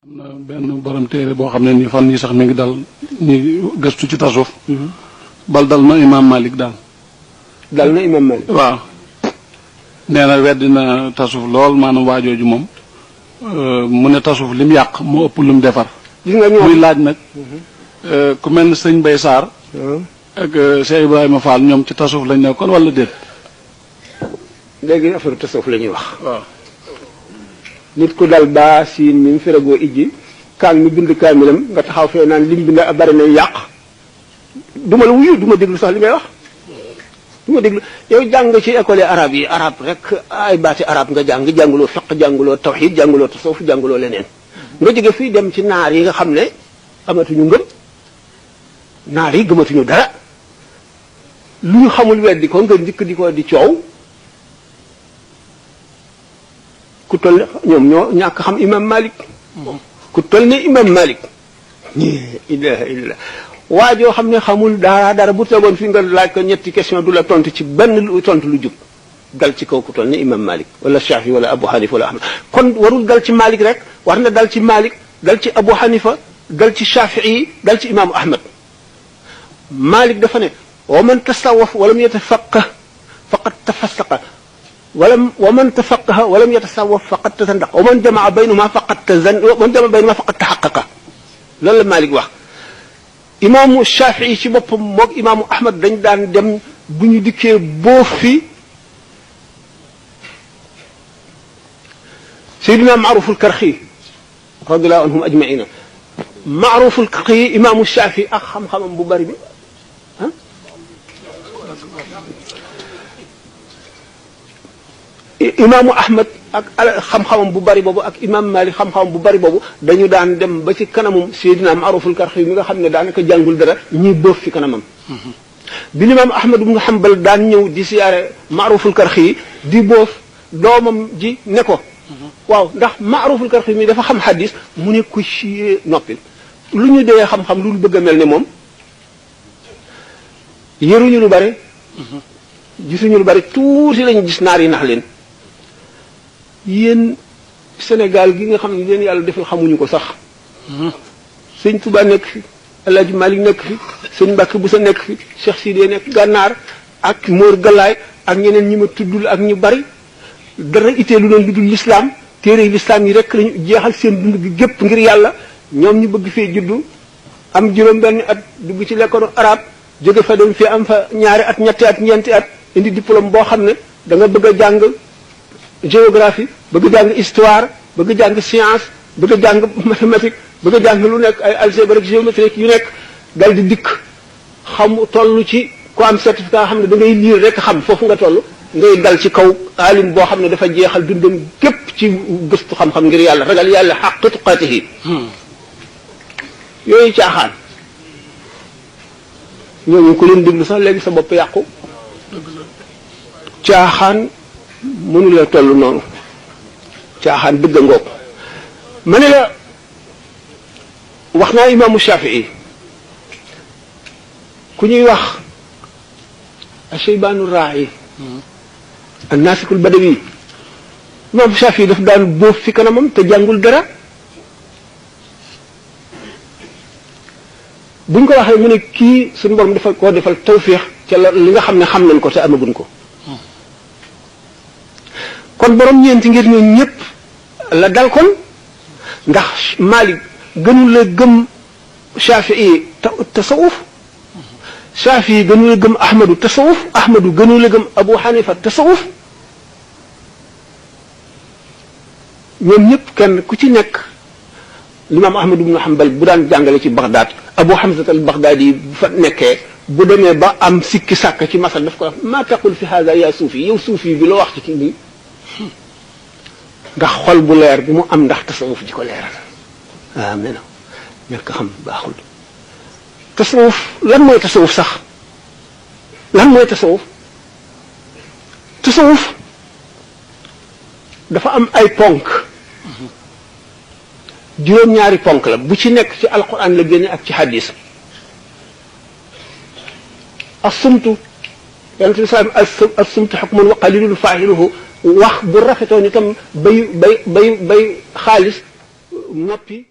am na benn borom téere boo xam ne nii fan yii sax mi ngi dal ñi gëstu ci tasawuf bal dal na imaam Malik daal. dal na imaam Malik. waaw nee na weddi na tasawuf lool maanaam waajooju moom mu ne tasawuf li mu yàq moo ëpp lu mu defar. gis nga ñoom muy laaj nag ku mel ne sëñ Bay Sarr ak Cheikh Ibrahima Fall ñoom ci tasawuf lañ nekkoon wala déet. léegi affaire tasawuf la ñuy wax. waaw. nit ku dal baa siin mi mu feragoo ijji kaan mi bind kaamilam nga taxaw fee naan lim bind bari na yàq duma la wuyu duma déglu sax li ngay wax duma déglu yow jàng ci école arabe yi arabe rek ay baati arabe nga jànguloo fiq jànguloo tawhid jànguloo tasawuf jànguloo leneen nga jóge fii dem ci naar yi nga xam ne amatuñu ngëm naar yi gëmatuñu dara lu ñu xamul weddi ko nga dikk di ko di coow ku toll ne ñoom ñoo ñàkk xam imam Malik ku toll ne imam Malik ilaha illallah waa joo xam ne xamul dara bu tegoon fi nga laaj ko ñetti question du la tontu ci benn lu tontu lu jub dal ci kaw ku toll ne imam Malik wala Shafi wala Abu Hanifa wala Ahmad kon warul dal ci Malik rek war na dal ci Malik dal ci Abu Hanifa dal ci Shafii dal ci imaamu Ahmad Malik dafa ne wa man tasawwaf walam yatafaqah faqad tafassaqa wa man tafaqaha walam yatasawwaf faqad tazandaqa wa man jamaa baynahuma faqad tahaqqaqa loolu la Malik wax. imaamu Shafii ci boppam moog imaamu Ahmad dañ daan dem bu ñu dikkee boo fi Seydina Maaruful Karxi radiyallahu anhum ajmaina Maaruful Karxi imaamu Shafii ak xam-xamam bu bari bi ah. imaamu Ahmad ak xam-xamam bu bari boobu ak imaam Malik xam-xamam bu bari boobu dañu daan dem ba ci kanamum Seydina Maaruful Karxi mi nga xam ne daanaka jàngul dara ñuy boof fi kanamam. bi imaam Ahmad ibn Hanbal daan ñëw di siyaare Maaruful Karxi di boof doomam ji ne ko. waaw ndax Maaruful Karxi mi dafa xam xadis mu ne ko ci noppil lu ñu dee xam-xam lu bëgg a mel ne moom yëruñu lu bari. gisuñu lu bari tuuti lañu gis naar yi nax leen. yéen Sénégal gi nga xam ne leen yàlla defal xamuñu ko sax sëñ Touba nekk fi El Hadj Malick nekk fi sëñ Mbacke Boussa nekk fi Cheikh Sidé nekk Gànnaar ak Mor Galaay ak ñeneen ñi ma tuddul ak ñu bari dara itee lu doon lu dul lislaam téere lislaam yi rek lañu jeexal seen dund gi gépp ngir yàlla ñoom ñu bëgg fee juddu am juróom-benn at dugg ci lekkoonu arab jóge fa dem fii am fa ñaari at ñetti at ñeenti at indi diplôme boo xam ne da nga bëgg a jàng géographie bëgg jàng histoire bëgg jàng science bëgg jàng mathématique bëgg jàng lu nekk ay algèbre ak géométrie yu nekk dal di dikk xam toll ci ku am certificat xam ne da ngay lire rek xam foofu nga toll ngay dal ci kaw alim boo xam ne dafa jeexal dundam gépp ci gëstu xam-xam ngir yàlla ragal yàlla xaqu tuqaatihi yooyu caaxaan ñooñu ku leen déglu sax léegi sa bopp yàqu caaxaan mënula toll noonu caaxaan dëgg ngoog ma ne la wax naa imaamu Shafii ku ñuy wax Asheybaanu Raa'i annaasikul badawi imaamu Shafii daf daan bóof fi kanamam te jàngul dara buñ ko waxee mu ne kii suñu borom dafa koo defal tawfiix ca la li nga xam ne xam nañ ko te amaguñ ko kon borom ñeenti ngir ñooñu ñëpp la dal kon ndax Malik gënu la gëm Shafii tasawuf Shafii gënu la gëm Ahmadu tasawuf Ahmadu gënu la gëm Abu Hanifa tasawuf ñoom ñëpp kenn ku ci nekk limaam Ahmad ibn Hanbal bu daan jàngale ci Baghdad Abu Hamza al-Baghdadi bu fa nekkee bu demee ba am sikki sàkk ci masal daf ko wax maa taqul fi hada yaa suufi yow suufi bi loo wax ci kii bi ndax xol bu leer bi mu am ndax tasawuf ji ko leeral waaw mais nag ñàkk xam baaxul tasawuf lan mooy tasawuf sax lan mooy tasawuf tasawuf dafa am ay ponk juróom-ñaari ponk la bu ci nekk ci alquran la génne ak ci hadis as-sumtu yonent bi salaam as-sumtu hukmun wa qalilun fa'iluhu wax bu rafetoon itam bay xaalis noppi